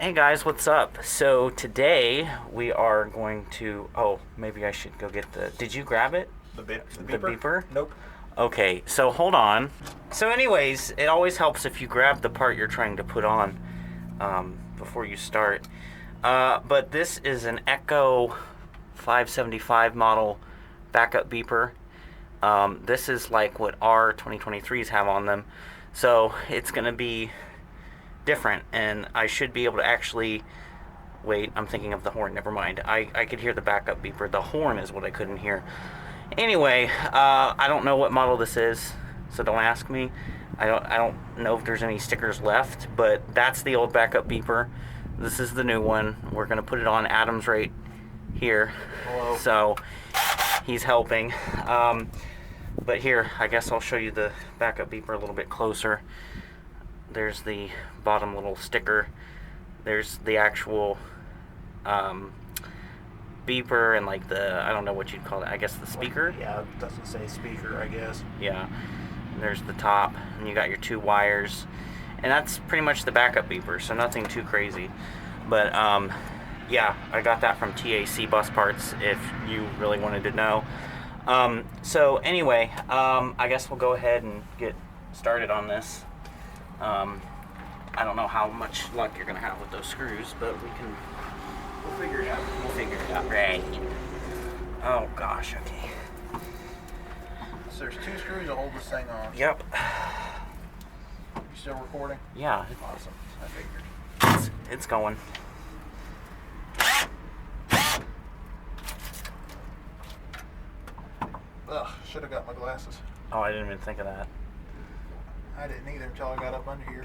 Hey guys, what's up? So today we are going to. Oh, maybe I should go get the. Did you grab it? The beeper? The beeper? Nope. Okay, so hold on. So, anyways, it always helps if you grab the part you're trying to put on before you start. But this is an Ecco 575 model backup beeper. This is like what our 2023s have on them. So it's going to be different, and I should be able to actually. Wait, I'm thinking of the horn. Never mind. I could hear the backup beeper. The horn is what I couldn't hear. Anyway, I don't know what model this is, so don't ask me. I don't know if there's any stickers left, but that's the old backup beeper. This is the new one. We're gonna put it on Adam's right here. Hello. So he's helping. But here, I guess I'll show you the backup beeper a little bit closer. There's the bottom little sticker. There's the actual beeper and like the, I don't know what you'd call it, I guess the speaker. Yeah, it doesn't say speaker, I guess. Yeah. And there's the top, and you got your two wires. And that's pretty much the backup beeper, so nothing too crazy. But yeah, I got that from TAC Bus Parts if you really wanted to know. So anyway, I guess we'll go ahead and get started on this. I don't know how much luck you're gonna have with those screws, but we'll figure it out. We'll figure it out, right? Oh gosh, okay. So there's two screws to hold this thing on. Yep. You still recording? Yeah, Awesome. I figured. it's going. Ugh, should have got my glasses. Oh, I didn't even think of that. I didn't either until I got up under here.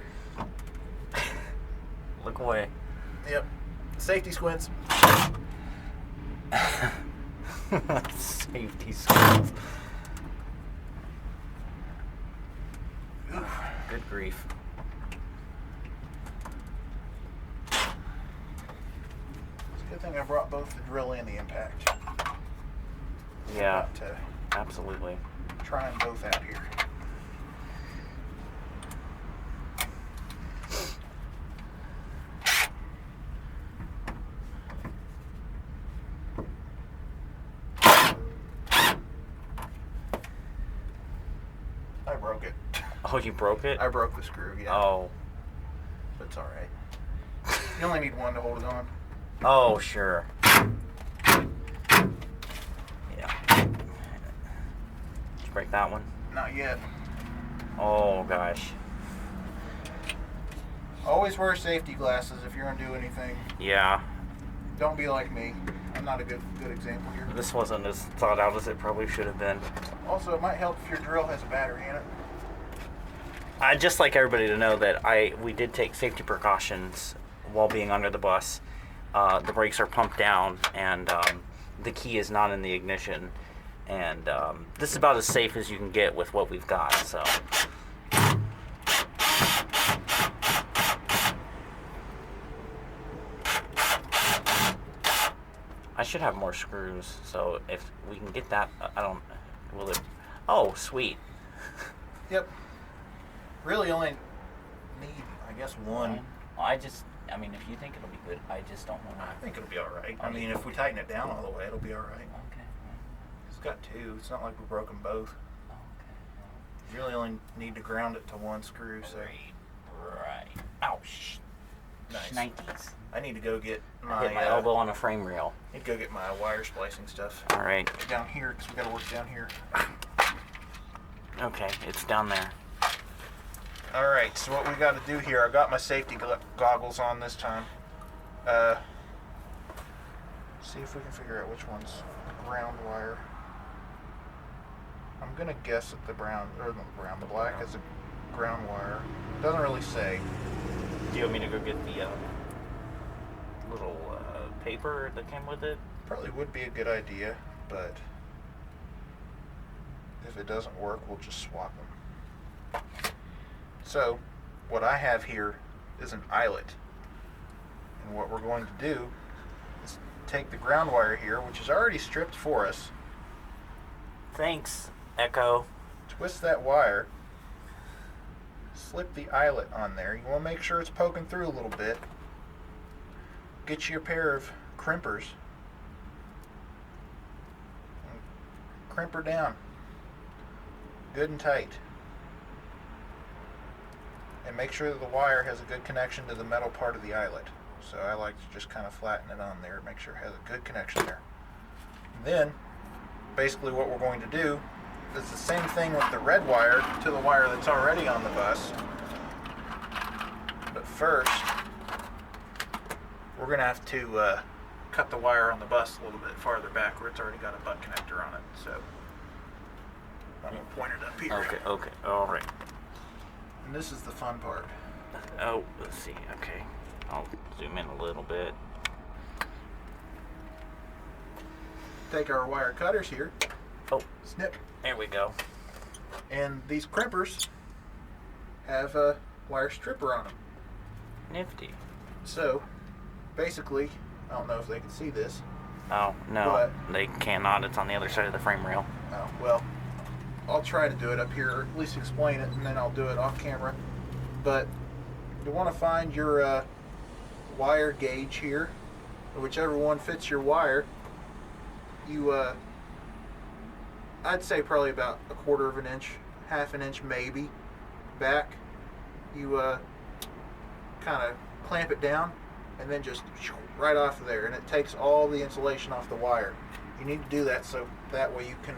Look away. Yep. Safety squints. Safety skills. Good grief. It's a good thing I brought both the drill and the impact. Yeah, Got to absolutely. try them both out here. I broke it. Oh, you broke it? I broke the screw, yeah. Oh. But it's alright. You only need one to hold it on. Oh, sure. Yeah. Did you break that one? Not yet. Oh, gosh. Always wear safety glasses if you're going to do anything. Yeah. Don't be like me. I'm not a good example here. This wasn't as thought out as it probably should have been. Also, it might help if your drill has a battery in it. I'd just like everybody to know that we did take safety precautions while being under the bus. The brakes are pumped down, and the key is not in the ignition. And this is about as safe as you can get with what we've got. So. I should have more screws, so if we can get that, will it? Oh, sweet. Yep. Really only need, I guess, one. I mean, if you think it'll be good, I just don't want to. I think it'll be alright. I mean, if we tighten it down all the way, it'll be alright. Okay. It's got two. It's not like we broke them both. Okay. You really only need to ground it to one screw, so. Right. Ouch. Nice. Shnikes. I need to go get I hit my elbow on a frame rail. Need to go get my wire splicing stuff. All right. Down here, because we got to work down here. Okay, it's down there. Alright, so what we got to do here, I got my safety goggles on this time. See if we can figure out which one's ground wire. I'm going to guess that the black is a ground wire. Doesn't really say. Do you want me to go get the little paper that came with it? Probably would be a good idea, but if it doesn't work, we'll just swap them. So, what I have here is an eyelet. And what we're going to do is take the ground wire here, which is already stripped for us. Thanks, Ecco. Twist that wire, slip the eyelet on there. You want to make sure it's poking through a little bit. get you a pair of crimpers. And crimp her down good and tight. And make sure that the wire has a good connection to the metal part of the eyelet. So I like to just kind of flatten it on there, make sure it has a good connection there. And then, basically what we're going to do is the same thing with the red wire to the wire that's already on the bus. But first, we're going to have to cut the wire on the bus a little bit farther back where it's already got a butt connector on it. So I'm going to point it up here. Okay, all right. And this is the fun part. Oh, let's see. Okay, I'll zoom in a little bit. Take our wire cutters here. Oh, Snip. there we go. And these crimpers have a wire stripper on them. Nifty. So, basically, I don't know if they can see this. Oh, no, they cannot. It's on the other side of the frame rail. Oh, well, I'll try to do it up here, or at least explain it, and then I'll do it off camera. But you want to find your wire gauge here, whichever one fits your wire. You, I'd say probably about 1/4 of an inch, 1/2 inch maybe, back. You kind of clamp it down, and then just right off of there, and it takes all the insulation off the wire. You need to do that so that way you can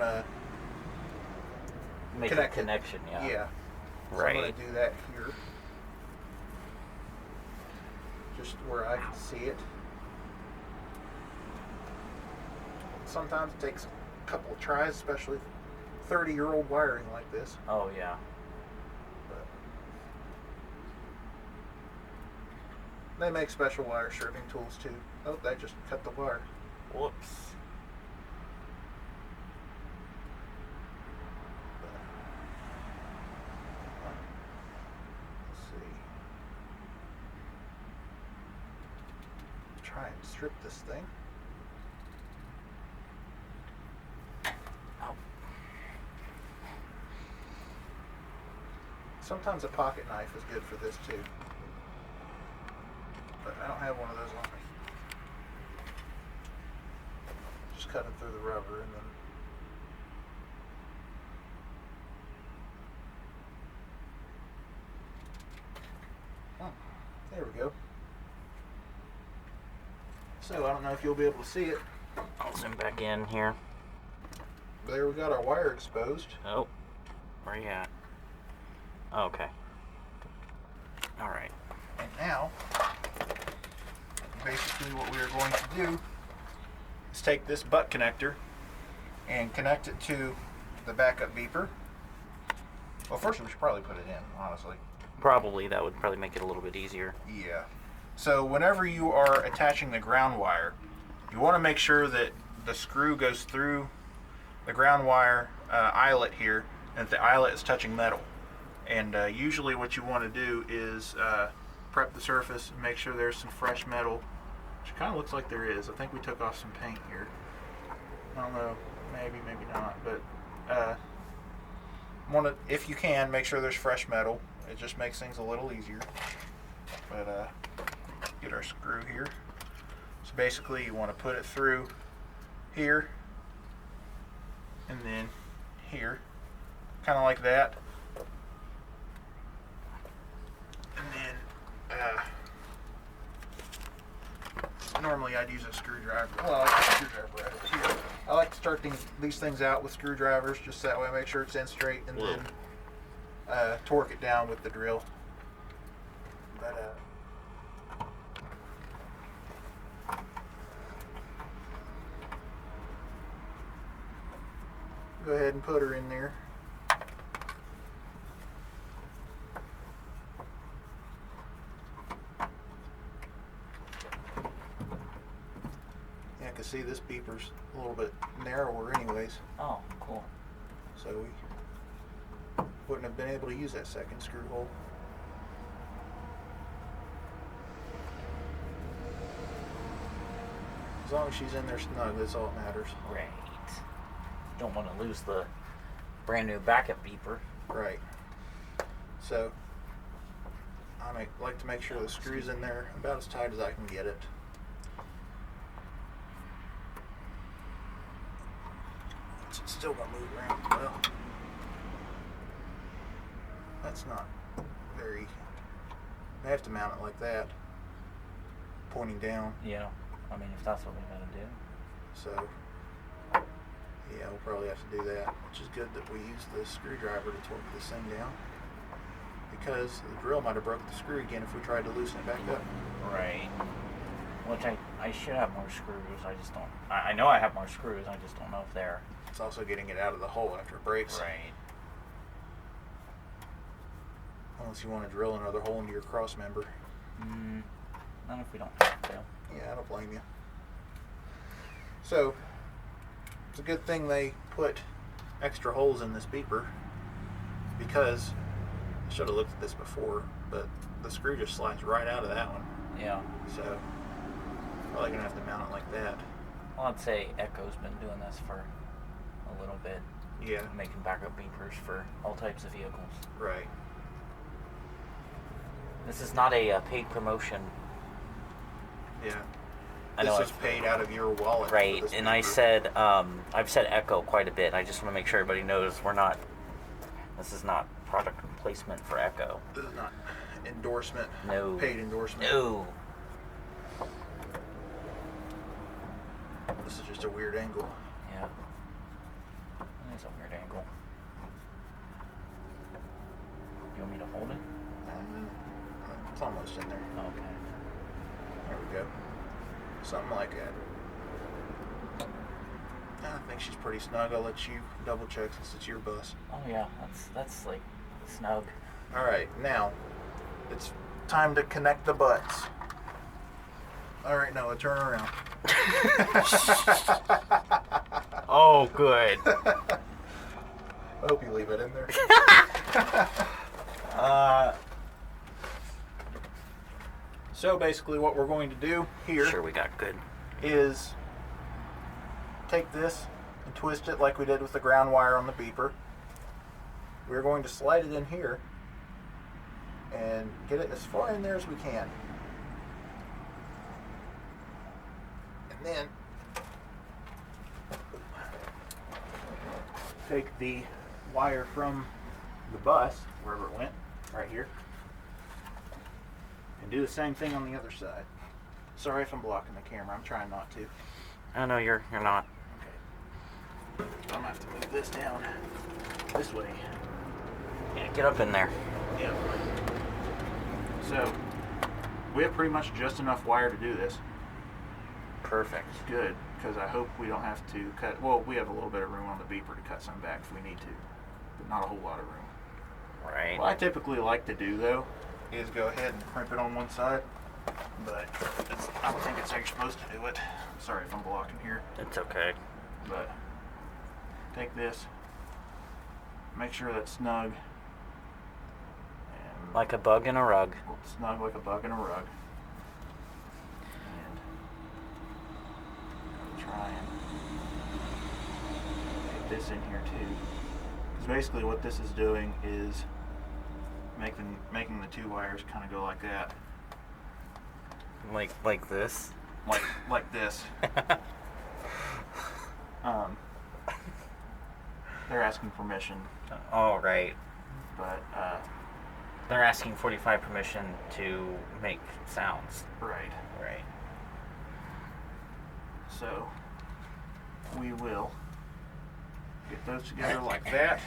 Make a connection, yeah. Yeah. So Right. I'm going to do that here, just where I can see it. Sometimes it takes a couple of tries, especially 30-year-old wiring like this. Oh, yeah. But they make special wire stripping tools too. Oh, that just cut the wire. Whoops. Let's see. Try and strip this thing. Oh. Sometimes a pocket knife is good for this too. But I don't have one of those on me. Just cut it through the rubber and then there we go. So I don't know if you'll be able to see it. I'll zoom back in here. There we got our wire exposed. Oh, where you at? Okay. All right. And now, basically what we are going to do is take this butt connector and connect it to the backup beeper. Well, first we should probably put it in, honestly. Probably that would probably make it a little bit easier. Yeah. So whenever you are attaching the ground wire, you want to make sure that the screw goes through the ground wire eyelet here, and that the eyelet is touching metal. And usually what you want to do is prep the surface and make sure there's some fresh metal, which kind of looks like there is. I think we took off some paint here. I don't know, maybe not, but if you can, make sure there's fresh metal. It just makes things a little easier. But get our screw here. So basically you want to put it through here and then here, kind of like that. And then normally I'd use a screwdriver. Well, I like a screwdriver right over here. I like to start these things out with screwdrivers, just that way I make sure it's in straight, and then torque it down with the drill. But go ahead and put her in there. Yeah, I can see this beeper's a little bit narrower anyways, Oh, cool. so we wouldn't have been able to use that second screw hole. As long as she's in there snug, that's all that matters. Great. Don't want to lose the brand new backup beeper. Right. So I like to make sure the screw's in there about as tight as I can get it. it's still gonna move around. Well, that's not very. I have to mount it like that, pointing down. Yeah. I mean, if that's what we gotta do. So, yeah, we'll probably have to do that. Which is good that we use the screwdriver to torque this thing down, because the drill might have broke the screw again if we tried to loosen it back up. Right. Which I should have more screws. I just don't. I know I have more screws. I just don't know if they're. It's also getting it out of the hole after it breaks. Right. Unless you want to drill another hole into your cross member. Not if we don't have to. Yeah, I don't blame you. So, it's a good thing they put extra holes in this beeper, because I should have looked at this before, but the screw just slides right out of that one. Yeah. So, probably going to have to mount it like that. Well, I'd say Ecco's been doing this for a little bit. Yeah. Making backup beepers for all types of vehicles. Right. This is not a paid promotion. Yeah. I know this is paid out of your wallet. Right, for this and I beeper. said, I've said Ecco quite a bit. I just want to make sure everybody knows this is not product placement for Ecco. This is not endorsement. No. Paid endorsement. No. This is just a weird angle. Yeah. That's a weird angle. You want me to hold it? It's almost in there. Okay. There we go. Something like that. I think she's pretty snug. I'll let you double check since it's your bus. Oh yeah, that's like snug. Alright, now it's time to connect the butts. Alright, Noah, turn around. Oh, good. I hope you leave it in there. So basically what we're going to do here Sure, we got good. is take this and twist it like we did with the ground wire on the beeper. We're going to slide it in here and get it as far in there as we can. And then take the wire from the bus, wherever it went, right here, and do the same thing on the other side. Sorry if I'm blocking the camera, I'm trying not to. Oh no, you're not. Okay. I'm gonna have to move this down this way. Yeah, get up in there. Yep. So, we have pretty much just enough wire to do this. Perfect. It's good, because I hope we don't have to cut, well, we have a little bit of room on the beeper to cut some back if we need to, but not a whole lot of room. Right. What I typically like to do, though, is go ahead and crimp it on one side, but I don't think it's how you're supposed to do it. Sorry if I'm blocking here, It's okay. but take this, make sure that's snug, and Like a bug in a rug. snug like a bug in a rug. And try and get this in here too. Because basically what this is doing is making the two wires kind of go like that. Like this. Like this. They're asking permission, All right. but They're asking 45 permission to make sounds. right. Right. So we will get those together like that.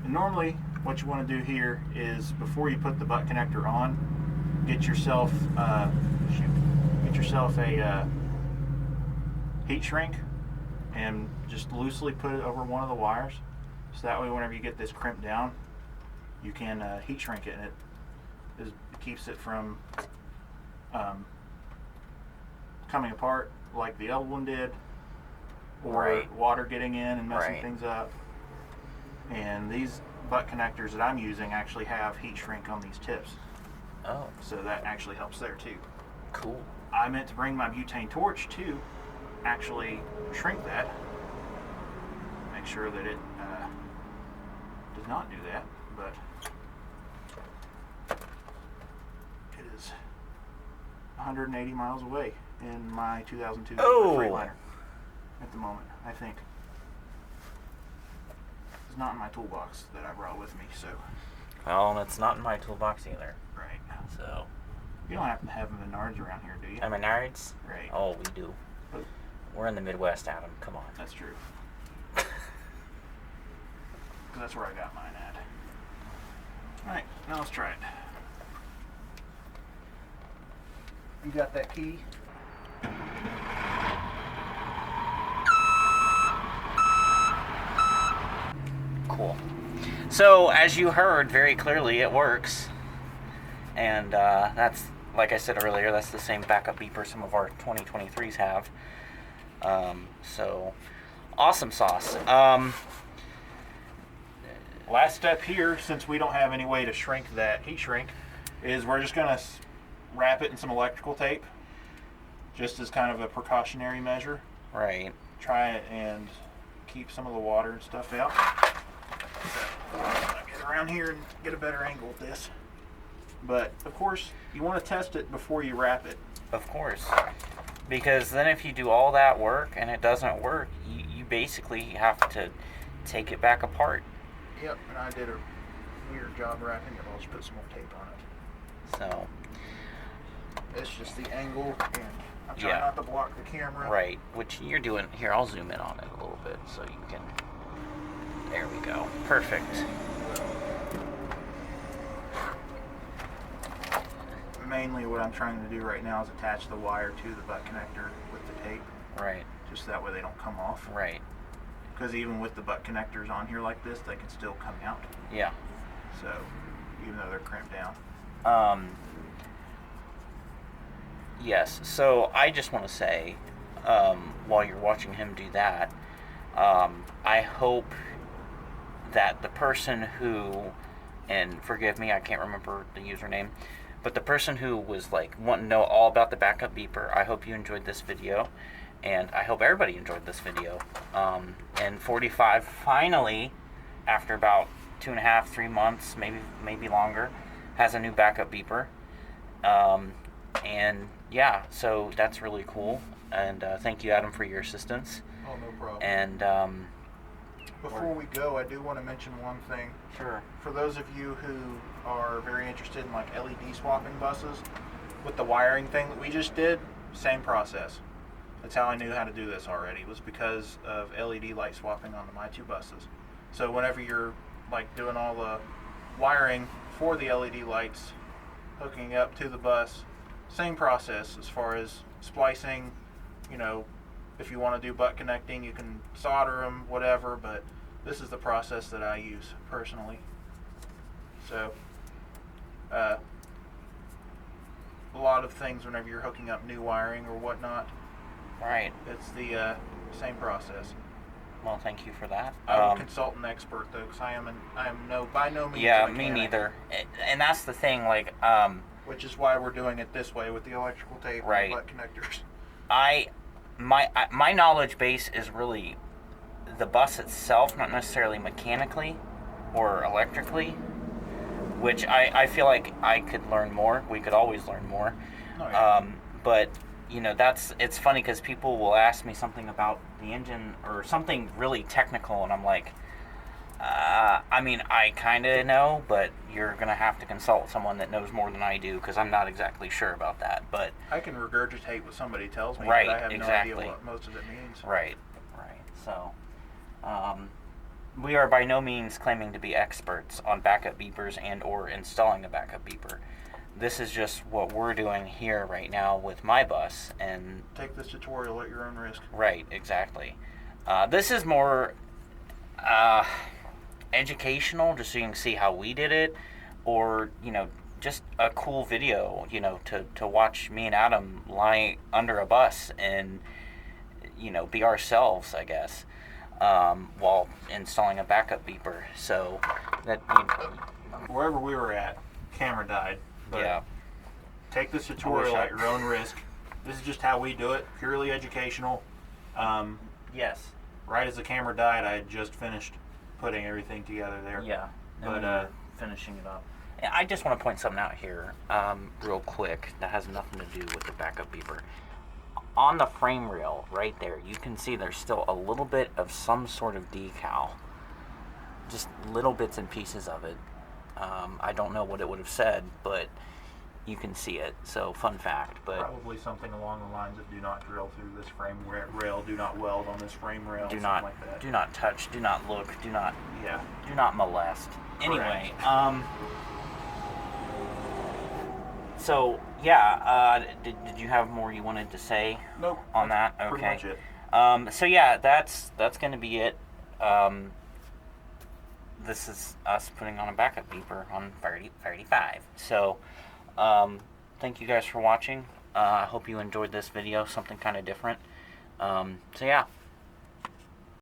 And normally what you want to do here is, before you put the butt connector on, get yourself a heat shrink and just loosely put it over one of the wires, so that way whenever you get this crimped down, you can heat shrink it, and it keeps it from coming apart like the other one did, or Right. water getting in and messing Right. things up. And these butt connectors that I'm using actually have heat shrink on these tips, Oh, so that actually helps there too. cool. I meant to bring my butane torch to actually shrink that, make sure that it does not do that, but it is 180 miles away in my 2002 Oh. Freightliner. at the moment, I think. It's not in my toolbox that I brought with me, so. Well, and it's not in my toolbox either. Right. So. You don't happen to have Menards around here, do you? Menards? Right. Oh, we do. Oh. We're in the Midwest, Adam. Come on. That's true. That's where I got mine at. Alright, now let's try it. You got that key? Cool. So, as you heard very clearly, it works. And that's, like I said earlier, that's the same backup beeper some of our 2023s have. So, awesome sauce. Last step here, since we don't have any way to shrink that heat shrink, is we're just going to wrap it in some electrical tape, just as kind of a precautionary measure. Right. Try it and keep some of the water and stuff out. So, I'll get around here and get a better angle with this. But, of course, you want to test it before you wrap it. Of course. Because then if you do all that work and it doesn't work, you basically have to take it back apart. Yep, and I did a weird job wrapping it. I'll just put some more tape on it. So. It's just the angle, and I'm trying not to block the camera. Right, which you're doing. Here, I'll zoom in on it a little bit so you can. There we go. Perfect. Mainly what I'm trying to do right now is attach the wire to the butt connector with the tape. Right. Just that way they don't come off. Right. Because even with the butt connectors on here like this, they can still come out. Yeah. So, even though they're crimped down. Yes. So I just want to say, while you're watching him do that, I hope that the person who, and forgive me, I can't remember the username, but the person who was like wanting to know all about the backup beeper, I hope you enjoyed this video. And I hope everybody enjoyed this video. And 45 finally, after about 2.5, 3 months, maybe longer, has a new backup beeper. And yeah, so that's really cool. And thank you, Adam, for your assistance. Oh, no problem. And before we go, I do want to mention one thing. Sure. For those of you who are very interested in like LED swapping buses, with the wiring thing that we just did, same process. That's how I knew how to do this already, was because of LED light swapping on my 2 buses. So whenever you're like doing all the wiring for the LED lights, hooking up to the bus, same process as far as splicing. You know, if you want to do butt connecting, you can solder them, whatever, but this is the process that I use personally. So, a lot of things whenever you're hooking up new wiring or whatnot, right, it's the same process. Well, thank you for that. I would consult an expert though, because I am by no means. Yeah, a me mechanic, neither. And that's the thing, like, which is why we're doing it this way with the electrical tape right. and the butt connectors. My knowledge base is really the bus itself, not necessarily mechanically or electrically, which I feel like I could learn more. We could always learn more. Oh, yeah. But you know, it's funny because people will ask me something about the engine or something really technical, and I'm like, I mean, I kind of know, but you're going to have to consult someone that knows more than I do, because I'm not exactly sure about that. But I can regurgitate what somebody tells me, right, but I have exactly. no idea what most of it means. Right. So, we are by no means claiming to be experts on backup beepers and or installing a backup beeper. This is just what we're doing here right now with my bus. And take this tutorial at your own risk. Right, exactly. This is more educational, just so you can see how we did it, or, you know, just a cool video, you know, to watch me and Adam lie under a bus and, you know, be ourselves, I guess, while installing a backup beeper. So that, wherever we were at, camera died. But yeah. Take this tutorial at your own risk. This is just how we do it, purely educational. Yes. Right as the camera died, I had just finished putting everything together there. Yeah. But finishing it up. And I just want to point something out here, real quick, that has nothing to do with the backup beeper. on the frame rail right there, you can see there's still a little bit of some sort of decal. Just little bits and pieces of it. I don't know what it would have said, but you can see it. So fun fact. But probably something along the lines of do not drill through this frame rail, do not weld on this frame rail, do something not like that. do not touch, do not look, do not Yeah. do not molest. Anyway, so yeah, did you have more you wanted to say? Nope. On that? That's Okay. pretty much it. So yeah, that's going to be it. This is us putting on a backup beeper on 35. So, thank you guys for watching. I hope you enjoyed this video, something kind of different. So yeah.